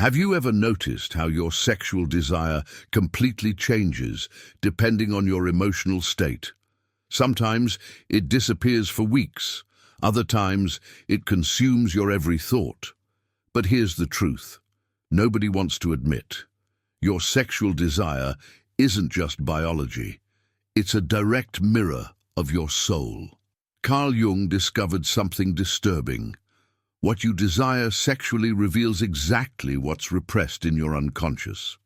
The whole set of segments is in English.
Have you ever noticed how your sexual desire completely changes depending on your emotional state? Sometimes it disappears for weeks, other times it consumes your every thought. But here's the truth. Nobody wants to admit. Your sexual desire isn't just biology. It's a direct mirror of your soul. Carl Jung discovered something disturbing. What you desire sexually reveals exactly what's repressed in your unconscious.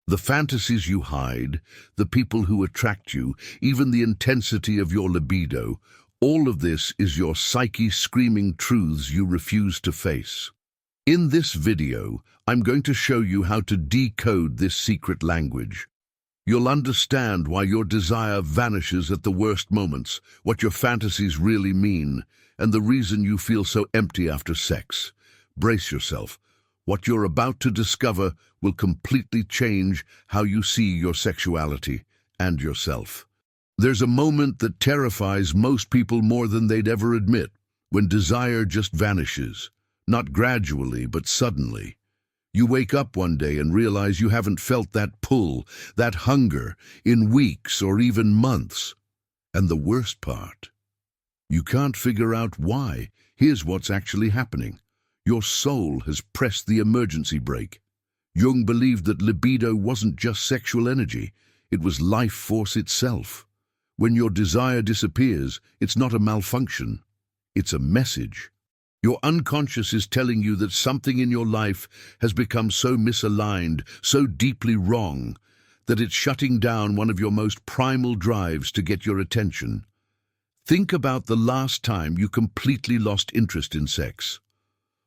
The fantasies you hide, the people who attract you, even the intensity of your libido, all of this is your psyche screaming truths you refuse to face. In this video, I'm going to show you how to decode this secret language. You'll understand why your desire vanishes at the worst moments, what your fantasies really mean, and the reason you feel so empty after sex. Brace yourself. What you're about to discover will completely change how you see your sexuality and yourself. There's a moment that terrifies most people more than they'd ever admit, when desire just vanishes, not gradually but suddenly. You wake up one day and realize you haven't felt that pull, that hunger, in weeks or even months. And the worst part, you can't figure out why. Here's what's actually happening. Your soul has pressed the emergency brake. Jung believed that libido wasn't just sexual energy, it was life force itself. When your desire disappears, it's not a malfunction, it's a message. Your unconscious is telling you that something in your life has become so misaligned, so deeply wrong, that it's shutting down one of your most primal drives to get your attention. Think about the last time you completely lost interest in sex.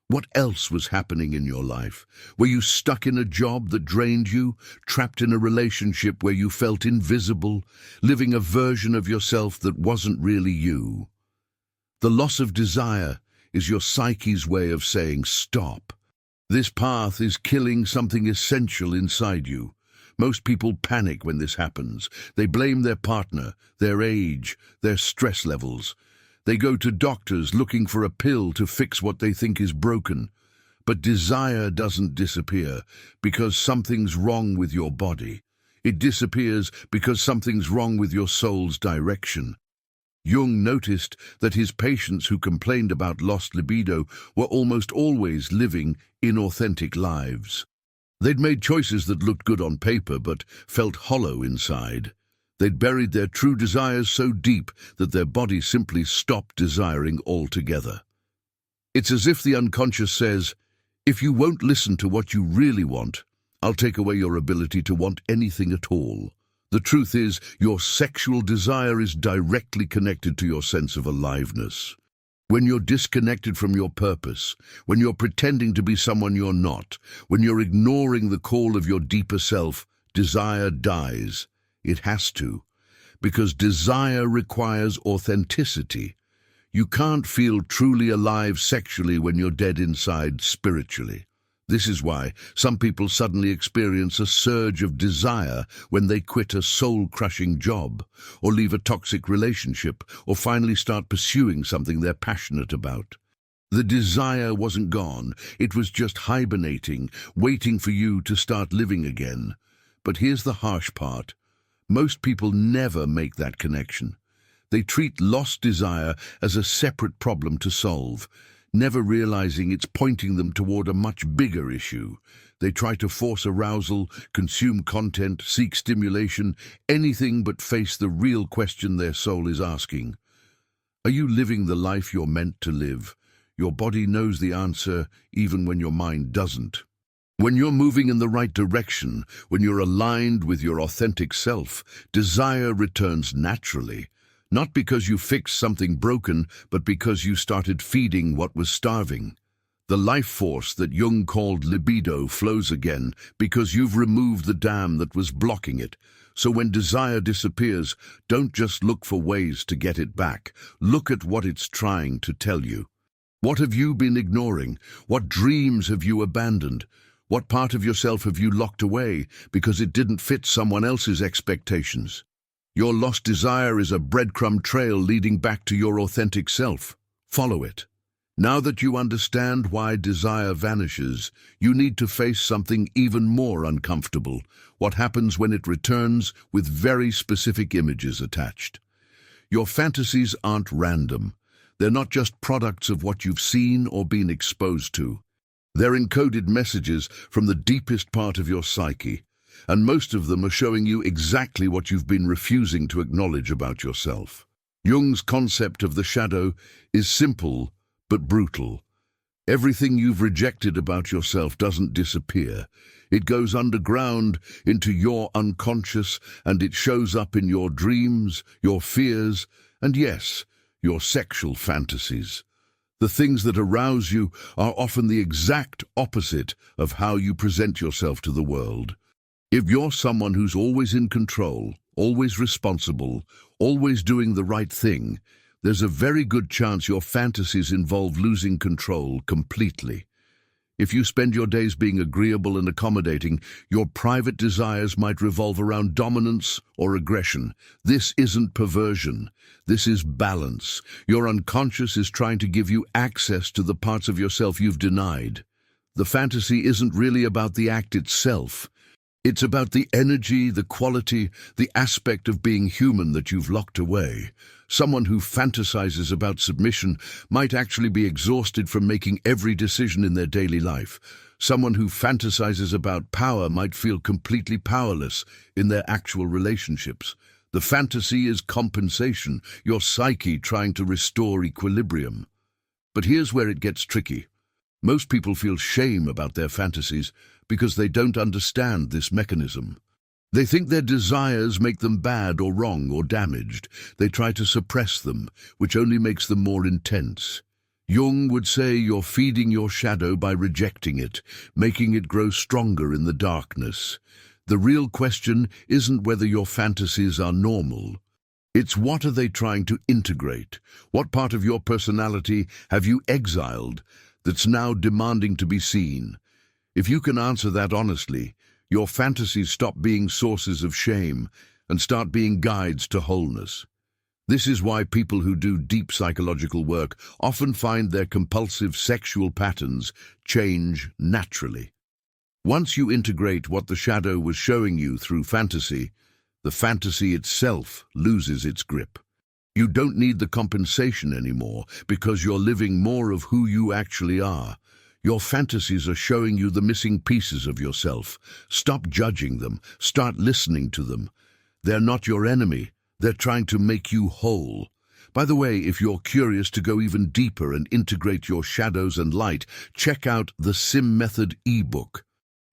What else was happening in your life? Were you stuck in a job that drained you, trapped in a relationship where you felt invisible, living a version of yourself that wasn't really you? The loss of desire is your psyche's way of saying stop. This path is killing something essential inside you. Most people panic when this happens. They blame their partner, their age, their stress levels. They go to doctors looking for a pill to fix what they think is broken. But desire doesn't disappear because something's wrong with your body. It disappears because something's wrong with your soul's direction. Jung noticed that his patients who complained about lost libido were almost always living inauthentic lives. They'd made choices that looked good on paper but felt hollow inside. They'd buried their true desires so deep that their body simply stopped desiring altogether. It's as if the unconscious says, if you won't listen to what you really want, I'll take away your ability to want anything at all. The truth is, your sexual desire is directly connected to your sense of aliveness. When you're disconnected from your purpose, when you're pretending to be someone you're not, when you're ignoring the call of your deeper self, desire dies. It has to, because desire requires authenticity. You can't feel truly alive sexually when you're dead inside spiritually. This is why some people suddenly experience a surge of desire when they quit a soul-crushing job, or leave a toxic relationship, or finally start pursuing something they're passionate about. The desire wasn't gone, it was just hibernating, waiting for you to start living again. But here's the harsh part. Most people never make that connection. They treat lost desire as a separate problem to solve, never realizing it's pointing them toward a much bigger issue. They try to force arousal, consume content, seek stimulation, anything but face the real question their soul is asking. Are you living the life you're meant to live? Your body knows the answer even when your mind doesn't. When you're moving in the right direction, when you're aligned with your authentic self, desire returns naturally. Not because you fixed something broken, but because you started feeding what was starving. The life force that Jung called libido flows again because you've removed the dam that was blocking it. So when desire disappears, don't just look for ways to get it back. Look at what it's trying to tell you. What have you been ignoring? What dreams have you abandoned? What part of yourself have you locked away because it didn't fit someone else's expectations? Your lost desire is a breadcrumb trail leading back to your authentic self. Follow it. Now that you understand why desire vanishes, you need to face something even more uncomfortable: what happens when it returns with very specific images attached. Your fantasies aren't random. They're not just products of what you've seen or been exposed to. They're encoded messages from the deepest part of your psyche, and most of them are showing you exactly what you've been refusing to acknowledge about yourself. Jung's concept of the shadow is simple but brutal. Everything you've rejected about yourself doesn't disappear. It goes underground into your unconscious, and it shows up in your dreams, your fears, and yes, your sexual fantasies. The things that arouse you are often the exact opposite of how you present yourself to the world. If you're someone who's always in control, always responsible, always doing the right thing, there's a very good chance your fantasies involve losing control completely. If you spend your days being agreeable and accommodating, your private desires might revolve around dominance or aggression. This isn't perversion. This is balance. Your unconscious is trying to give you access to the parts of yourself you've denied. The fantasy isn't really about the act itself. It's about the energy, the quality, the aspect of being human that you've locked away. Someone who fantasizes about submission might actually be exhausted from making every decision in their daily life. Someone who fantasizes about power might feel completely powerless in their actual relationships. The fantasy is compensation, your psyche trying to restore equilibrium. But here's where it gets tricky. Most people feel shame about their fantasies because they don't understand this mechanism. They think their desires make them bad or wrong or damaged. They try to suppress them, which only makes them more intense. Jung would say you're feeding your shadow by rejecting it, making it grow stronger in the darkness. The real question isn't whether your fantasies are normal. It's what are they trying to integrate? What part of your personality have you exiled that's now demanding to be seen? If you can answer that honestly, your fantasies stop being sources of shame and start being guides to wholeness. This is why people who do deep psychological work often find their compulsive sexual patterns change naturally. Once you integrate what the shadow was showing you through fantasy, the fantasy itself loses its grip. You don't need the compensation anymore because you're living more of who you actually are. Your fantasies are showing you the missing pieces of yourself. Stop judging them. Start listening to them. They're not your enemy. They're trying to make you whole. By the way, if you're curious to go even deeper and integrate your shadows and light, check out the Sim Method ebook.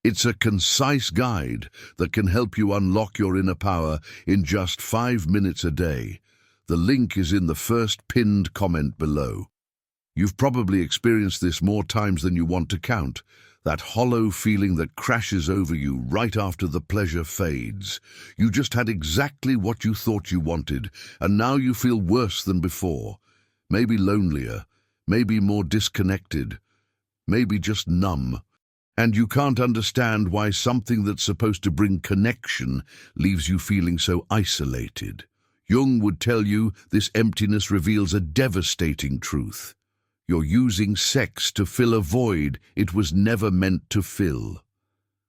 It's a concise guide that can help you unlock your inner power in just 5 minutes a day. The link is in the first pinned comment below. You've probably experienced this more times than you want to count, that hollow feeling that crashes over you right after the pleasure fades. You just had exactly what you thought you wanted, and now you feel worse than before. Maybe lonelier, maybe more disconnected, maybe just numb. And you can't understand why something that's supposed to bring connection leaves you feeling so isolated. Jung would tell you this emptiness reveals a devastating truth. You're using sex to fill a void it was never meant to fill.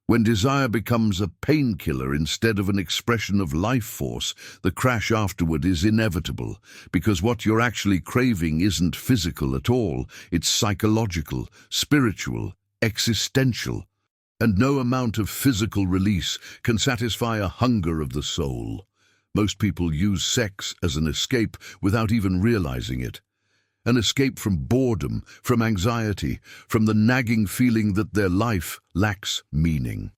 When desire becomes a painkiller instead of an expression of life force, the crash afterward is inevitable, because what you're actually craving isn't physical at all. It's psychological, spiritual, existential. And no amount of physical release can satisfy a hunger of the soul. Most people use sex as an escape without even realizing it. An escape from boredom, from anxiety, from the nagging feeling that their life lacks meaning.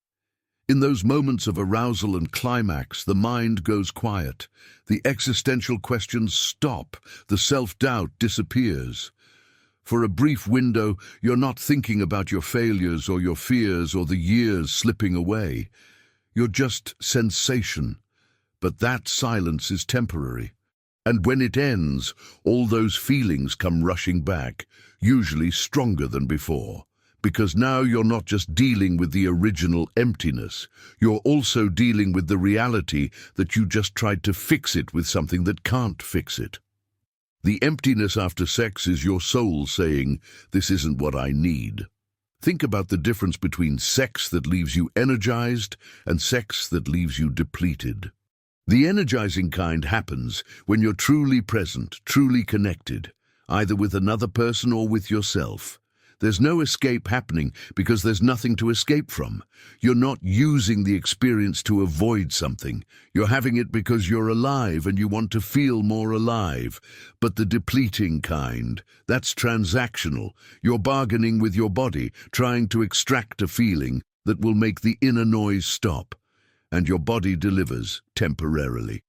In those moments of arousal and climax, the mind goes quiet. The existential questions stop. The self-doubt disappears. For a brief window, you're not thinking about your failures or your fears or the years slipping away. You're just sensation. But that silence is temporary. And when it ends, all those feelings come rushing back, usually stronger than before. Because now you're not just dealing with the original emptiness, you're also dealing with the reality that you just tried to fix it with something that can't fix it. The emptiness after sex is your soul saying, "This isn't what I need." Think about the difference between sex that leaves you energized and sex that leaves you depleted. The energizing kind happens when you're truly present, truly connected, either with another person or with yourself. There's no escape happening because there's nothing to escape from. You're not using the experience to avoid something. You're having it because you're alive and you want to feel more alive. But the depleting kind, that's transactional. You're bargaining with your body, trying to extract a feeling that will make the inner noise stop. And your body delivers temporarily.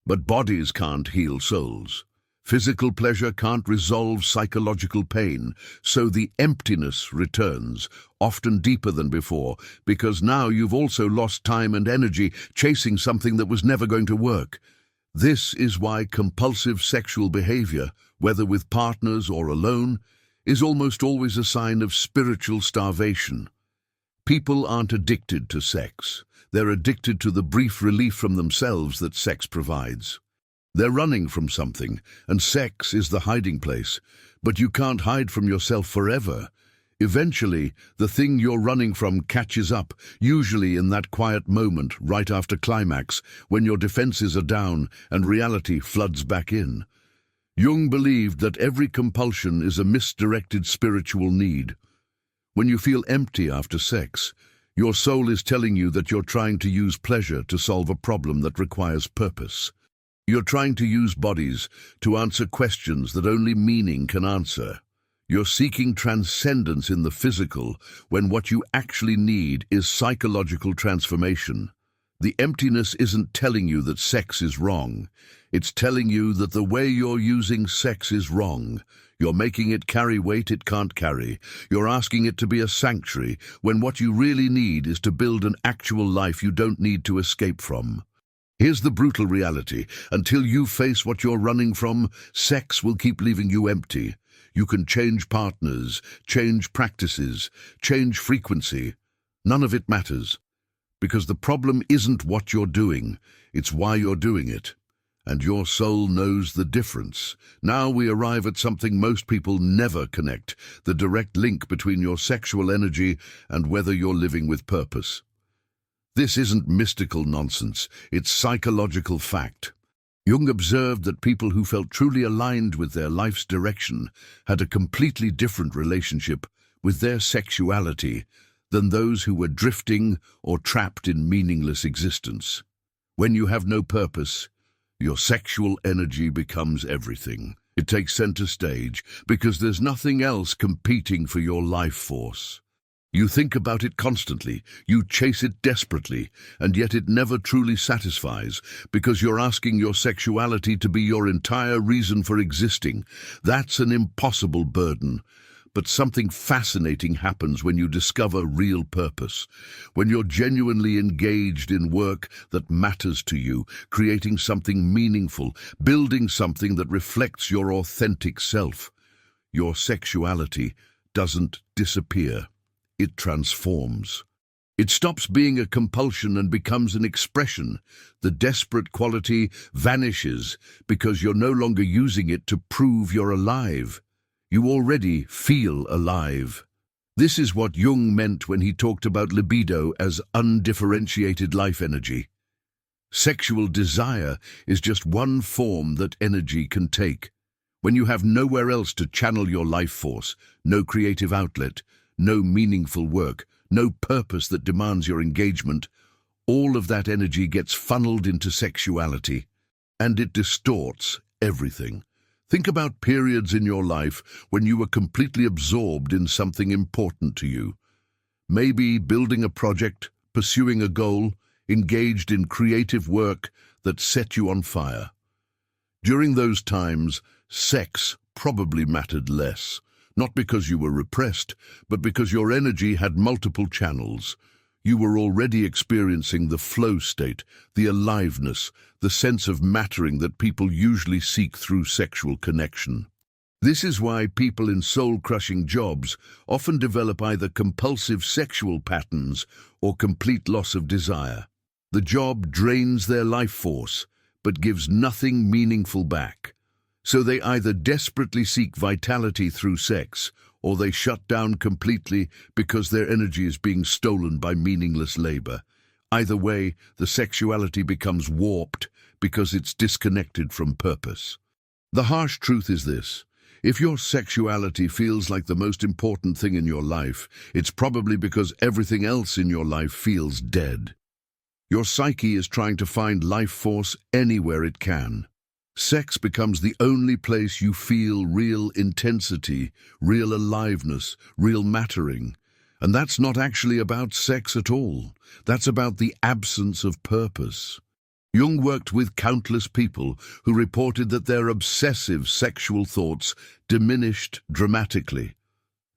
But bodies can't heal souls. Physical pleasure can't resolve psychological pain, so the emptiness returns, often deeper than before, because now you've also lost time and energy chasing something that was never going to work. This is why compulsive sexual behavior, whether with partners or alone, is almost always a sign of spiritual starvation. People aren't addicted to sex. They're addicted to the brief relief from themselves that sex provides. They're running from something, and sex is the hiding place. But you can't hide from yourself forever. Eventually, the thing you're running from catches up, usually in that quiet moment right after climax, when your defenses are down and reality floods back in. Jung believed that every compulsion is a misdirected spiritual need. When you feel empty after sex, your soul is telling you that you're trying to use pleasure to solve a problem that requires purpose. You're trying to use bodies to answer questions that only meaning can answer. You're seeking transcendence in the physical when what you actually need is psychological transformation. The emptiness isn't telling you that sex is wrong. It's telling you that the way you're using sex is wrong. You're making it carry weight it can't carry. You're asking it to be a sanctuary when what you really need is to build an actual life you don't need to escape from. Here's the brutal reality. Until you face what you're running from, sex will keep leaving you empty. You can change partners, change practices, change frequency. None of it matters. Because the problem isn't what you're doing, it's why you're doing it. And your soul knows the difference. Now we arrive at something most people never connect, the direct link between your sexual energy and whether you're living with purpose. This isn't mystical nonsense, it's psychological fact. Jung observed that people who felt truly aligned with their life's direction had a completely different relationship with their sexuality than those who were drifting or trapped in meaningless existence. When you have no purpose, your sexual energy becomes everything. It takes center stage because there's nothing else competing for your life force. You think about it constantly, you chase it desperately, and yet it never truly satisfies because you're asking your sexuality to be your entire reason for existing. That's an impossible burden. But something fascinating happens when you discover real purpose, when you're genuinely engaged in work that matters to you, creating something meaningful, building something that reflects your authentic self. Your sexuality doesn't disappear. It transforms. It stops being a compulsion and becomes an expression. The desperate quality vanishes because you're no longer using it to prove you're alive. You already feel alive. This is what Jung meant when he talked about libido as undifferentiated life energy. Sexual desire is just one form that energy can take. When you have nowhere else to channel your life force, no creative outlet, no meaningful work, no purpose that demands your engagement, all of that energy gets funneled into sexuality, and it distorts everything. Think about periods in your life when you were completely absorbed in something important to you. Maybe building a project, pursuing a goal, engaged in creative work that set you on fire. During those times, sex probably mattered less. Not because you were repressed, but because your energy had multiple channels. You were already experiencing the flow state, the aliveness, the sense of mattering that people usually seek through sexual connection. This is why people in soul-crushing jobs often develop either compulsive sexual patterns or complete loss of desire. The job drains their life force, but gives nothing meaningful back. So they either desperately seek vitality through sex, or they shut down completely because their energy is being stolen by meaningless labor. Either way, the sexuality becomes warped because it's disconnected from purpose. The harsh truth is this: if your sexuality feels like the most important thing in your life, it's probably because everything else in your life feels dead. Your psyche is trying to find life force anywhere it can. Sex becomes the only place you feel real intensity, real aliveness, real mattering. And that's not actually about sex at all. That's about the absence of purpose. Jung worked with countless people who reported that their obsessive sexual thoughts diminished dramatically,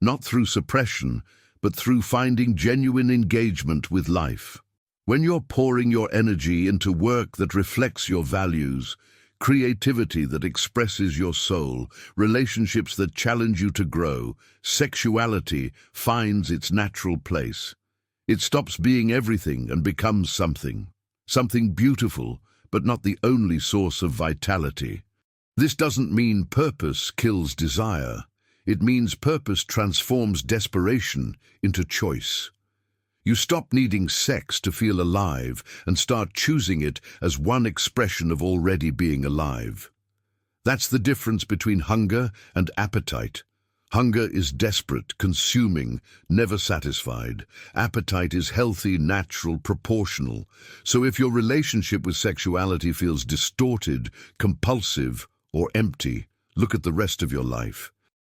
not through suppression, but through finding genuine engagement with life. When you're pouring your energy into work that reflects your values, creativity that expresses your soul, relationships that challenge you to grow, sexuality finds its natural place. It stops being everything and becomes something beautiful, but not the only source of vitality. This doesn't mean purpose kills desire. It means purpose transforms desperation into choice. You stop needing sex to feel alive and start choosing it as one expression of already being alive. That's the difference between hunger and appetite. Hunger is desperate, consuming, never satisfied. Appetite is healthy, natural, proportional. So if your relationship with sexuality feels distorted, compulsive, or empty, look at the rest of your life.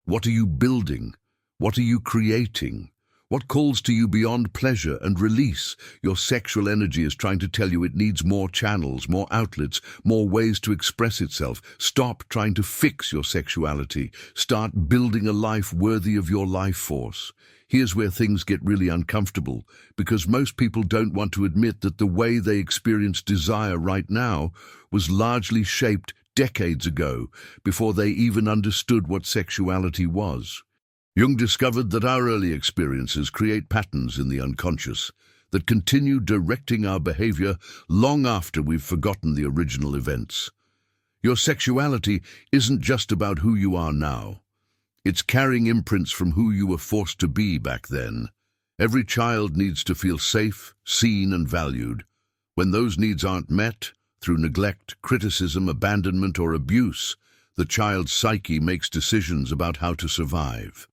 What are you building? What are you creating? What calls to you beyond pleasure and release? Your sexual energy is trying to tell you it needs more channels, more outlets, more ways to express itself. Stop trying to fix your sexuality. Start building a life worthy of your life force. Here's where things get really uncomfortable, because most people don't want to admit that the way they experience desire right now was largely shaped decades ago, before they even understood what sexuality was. Jung discovered that our early experiences create patterns in the unconscious that continue directing our behavior long after we've forgotten the original events. Your sexuality isn't just about who you are now. It's carrying imprints from who you were forced to be back then. Every child needs to feel safe, seen, and valued. When those needs aren't met, through neglect, criticism, abandonment, or abuse, the child's psyche makes decisions about how to survive.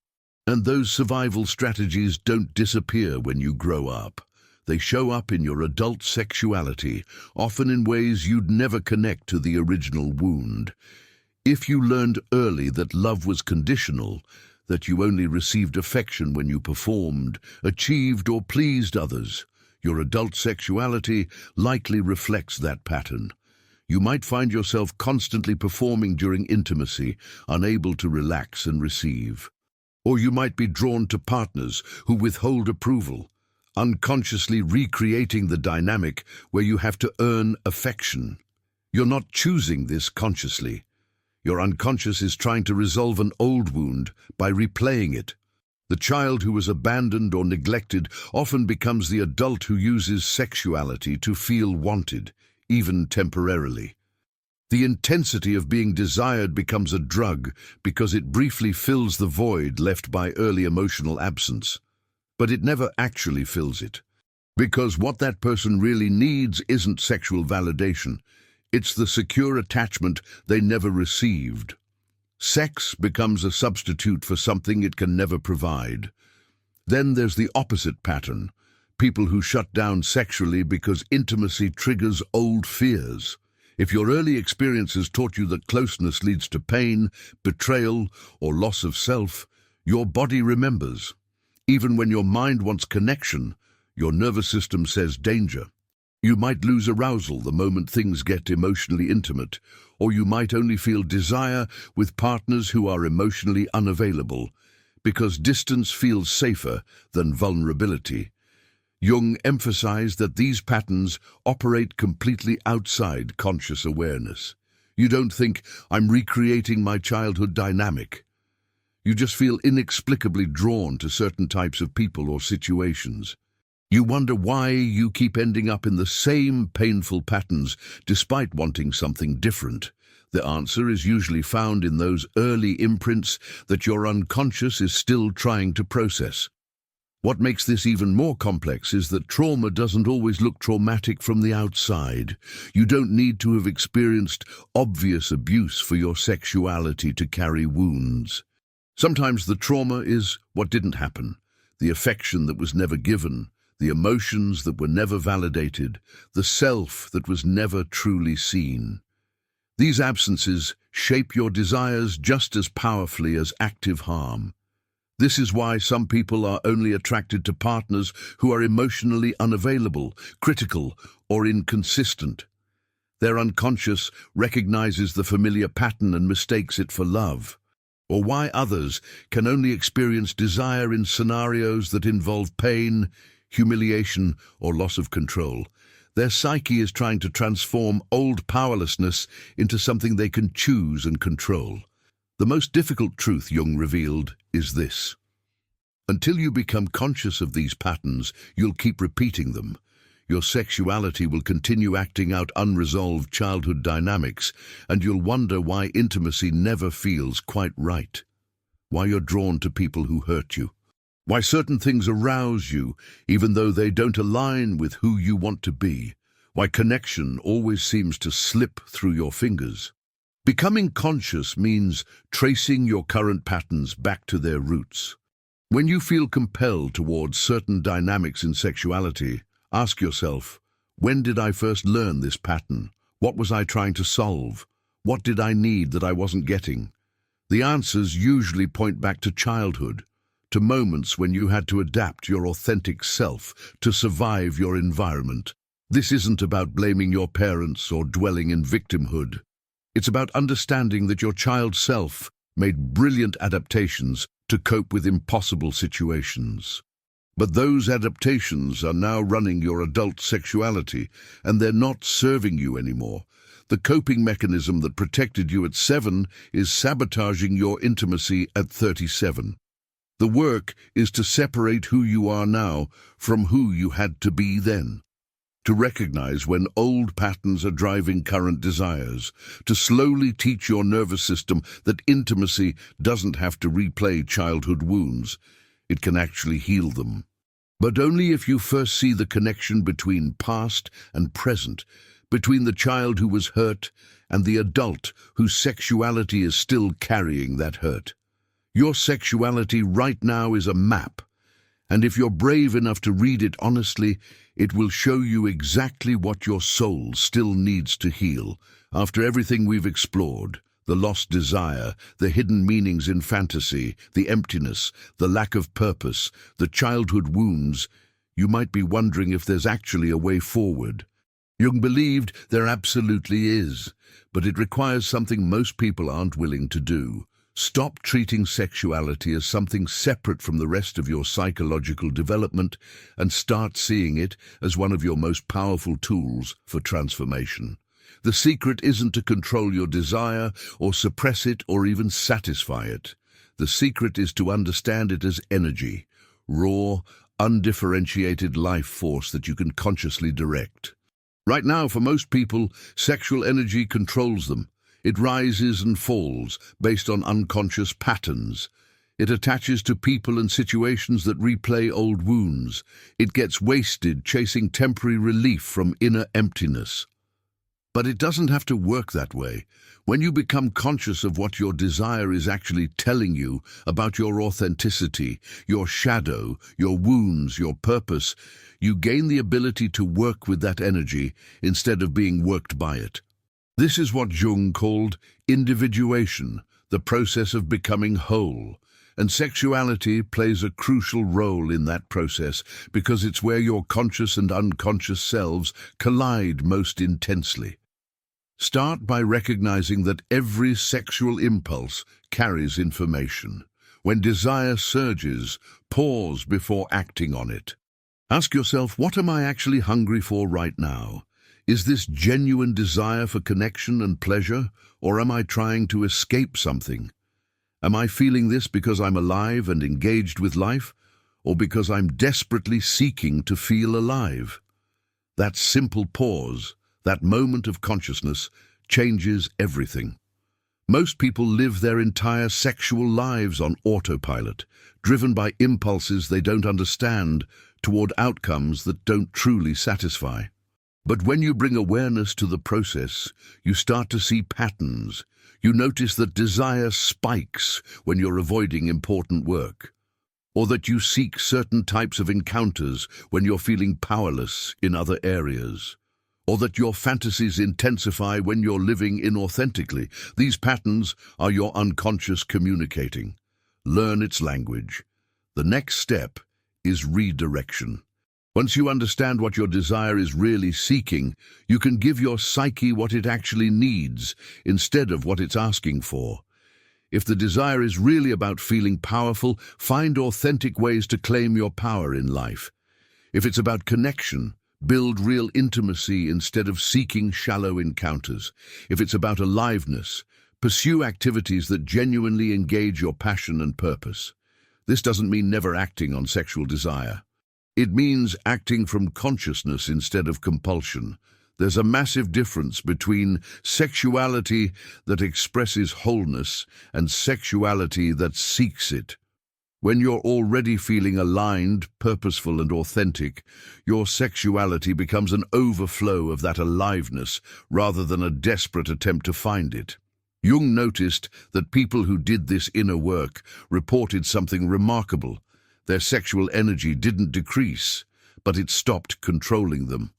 And those survival strategies don't disappear when you grow up. They show up in your adult sexuality, often in ways you'd never connect to the original wound. If you learned early that love was conditional, that you only received affection when you performed, achieved, or pleased others, your adult sexuality likely reflects that pattern. You might find yourself constantly performing during intimacy, unable to relax and receive. Or you might be drawn to partners who withhold approval, unconsciously recreating the dynamic where you have to earn affection. You're not choosing this consciously. Your unconscious is trying to resolve an old wound by replaying it. The child who was abandoned or neglected often becomes the adult who uses sexuality to feel wanted, even temporarily. The intensity of being desired becomes a drug because it briefly fills the void left by early emotional absence. But it never actually fills it. Because what that person really needs isn't sexual validation. It's the secure attachment they never received. Sex becomes a substitute for something it can never provide. Then there's the opposite pattern. People who shut down sexually because intimacy triggers old fears. If your early experiences taught you that closeness leads to pain, betrayal, or loss of self, your body remembers. Even when your mind wants connection, your nervous system says danger. You might lose arousal the moment things get emotionally intimate, or you might only feel desire with partners who are emotionally unavailable, because distance feels safer than vulnerability. Jung emphasized that these patterns operate completely outside conscious awareness. You don't think, "I'm recreating my childhood dynamic." You just feel inexplicably drawn to certain types of people or situations. You wonder why you keep ending up in the same painful patterns despite wanting something different. The answer is usually found in those early imprints that your unconscious is still trying to process. What makes this even more complex is that trauma doesn't always look traumatic from the outside. You don't need to have experienced obvious abuse for your sexuality to carry wounds. Sometimes the trauma is what didn't happen, the affection that was never given, the emotions that were never validated, the self that was never truly seen. These absences shape your desires just as powerfully as active harm. This is why some people are only attracted to partners who are emotionally unavailable, critical, or inconsistent. Their unconscious recognizes the familiar pattern and mistakes it for love. Or why others can only experience desire in scenarios that involve pain, humiliation, or loss of control. Their psyche is trying to transform old powerlessness into something they can choose and control. The most difficult truth Jung revealed is this. Until you become conscious of these patterns, you'll keep repeating them. Your sexuality will continue acting out unresolved childhood dynamics, and you'll wonder why intimacy never feels quite right. Why you're drawn to people who hurt you. Why certain things arouse you, even though they don't align with who you want to be. Why connection always seems to slip through your fingers. Becoming conscious means tracing your current patterns back to their roots. When you feel compelled towards certain dynamics in sexuality, ask yourself, when did I first learn this pattern? What was I trying to solve? What did I need that I wasn't getting? The answers usually point back to childhood, to moments when you had to adapt your authentic self to survive your environment. This isn't about blaming your parents or dwelling in victimhood. It's about understanding that your child self made brilliant adaptations to cope with impossible situations. But those adaptations are now running your adult sexuality, and they're not serving you anymore. The coping mechanism that protected you at 7 is sabotaging your intimacy at 37. The work is to separate who you are now from who you had to be then. To recognize when old patterns are driving current desires, to slowly teach your nervous system that intimacy doesn't have to replay childhood wounds. It can actually heal them. But only if you first see the connection between past and present, between the child who was hurt and the adult whose sexuality is still carrying that hurt. Your sexuality right now is a map, and if you're brave enough to read it honestly, it will show you exactly what your soul still needs to heal. After everything we've explored, the lost desire, the hidden meanings in fantasy, the emptiness, the lack of purpose, the childhood wounds, you might be wondering if there's actually a way forward. Jung believed there absolutely is, but it requires something most people aren't willing to do. Stop treating sexuality as something separate from the rest of your psychological development and start seeing it as one of your most powerful tools for transformation. The secret isn't to control your desire or suppress it or even satisfy it. The secret is to understand it as energy, raw, undifferentiated life force that you can consciously direct. Right now, for most people, sexual energy controls them. It rises and falls based on unconscious patterns. It attaches to people and situations that replay old wounds. It gets wasted chasing temporary relief from inner emptiness. But it doesn't have to work that way. When you become conscious of what your desire is actually telling you about your authenticity, your shadow, your wounds, your purpose, you gain the ability to work with that energy instead of being worked by it. This is what Jung called individuation, the process of becoming whole. And sexuality plays a crucial role in that process because it's where your conscious and unconscious selves collide most intensely. Start by recognizing that every sexual impulse carries information. When desire surges, pause before acting on it. Ask yourself, what am I actually hungry for right now? Is this genuine desire for connection and pleasure, or am I trying to escape something? Am I feeling this because I'm alive and engaged with life, or because I'm desperately seeking to feel alive? That simple pause, that moment of consciousness, changes everything. Most people live their entire sexual lives on autopilot, driven by impulses they don't understand toward outcomes that don't truly satisfy. But when you bring awareness to the process, you start to see patterns. You notice that desire spikes when you're avoiding important work, or that you seek certain types of encounters when you're feeling powerless in other areas, or that your fantasies intensify when you're living inauthentically. These patterns are your unconscious communicating. Learn its language. The next step is redirection. Once you understand what your desire is really seeking, you can give your psyche what it actually needs instead of what it's asking for. If the desire is really about feeling powerful, find authentic ways to claim your power in life. If it's about connection, build real intimacy instead of seeking shallow encounters. If it's about aliveness, pursue activities that genuinely engage your passion and purpose. This doesn't mean never acting on sexual desire. It means acting from consciousness instead of compulsion. There's a massive difference between sexuality that expresses wholeness and sexuality that seeks it. When you're already feeling aligned, purposeful, and authentic, your sexuality becomes an overflow of that aliveness rather than a desperate attempt to find it. Jung noticed that people who did this inner work reported something remarkable. Their sexual energy didn't decrease, but it stopped controlling them.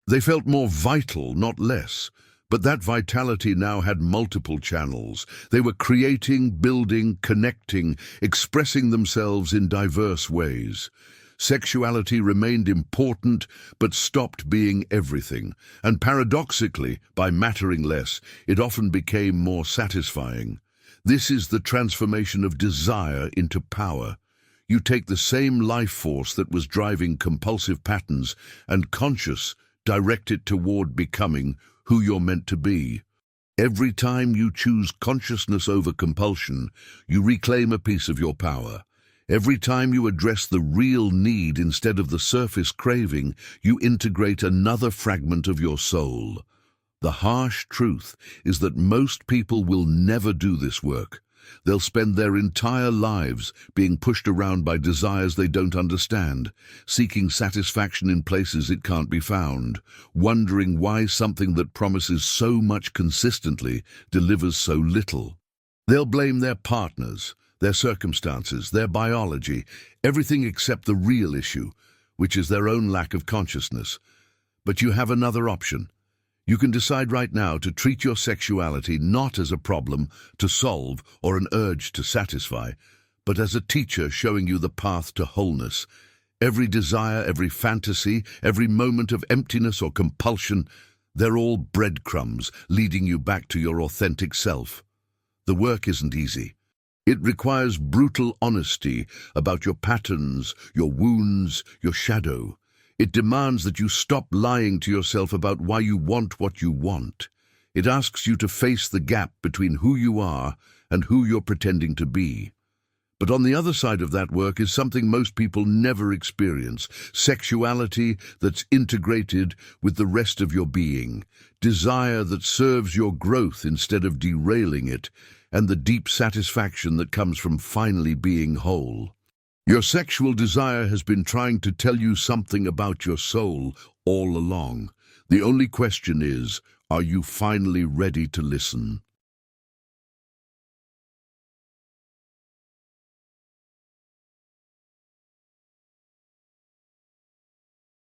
They felt more vital, not less, but that vitality now had multiple channels. They were creating, building, connecting, expressing themselves in diverse ways. Sexuality remained important, but stopped being everything. And paradoxically, by mattering less, it often became more satisfying. This is the transformation of desire into power. You take the same life force that was driving compulsive patterns and direct it toward becoming who you're meant to be. Every time you choose consciousness over compulsion, you reclaim a piece of your power. Every time you address the real need instead of the surface craving, you integrate another fragment of your soul. The harsh truth is that most people will never do this work. They'll spend their entire lives being pushed around by desires they don't understand, seeking satisfaction in places it can't be found, wondering why something that promises so much consistently delivers so little. They'll blame their partners, their circumstances, their biology, everything except the real issue, which is their own lack of consciousness. But you have another option. You can decide right now to treat your sexuality not as a problem to solve or an urge to satisfy, but as a teacher showing you the path to wholeness. Every desire, every fantasy, every moment of emptiness or compulsion, they're all breadcrumbs leading you back to your authentic self. The work isn't easy. It requires brutal honesty about your patterns, your wounds, your shadow. It demands that you stop lying to yourself about why you want what you want. It asks you to face the gap between who you are and who you're pretending to be. But on the other side of that work is something most people never experience: sexuality that's integrated with the rest of your being, desire that serves your growth instead of derailing it, and the deep satisfaction that comes from finally being whole. Your sexual desire has been trying to tell you something about your soul all along. The only question is, are you finally ready to listen?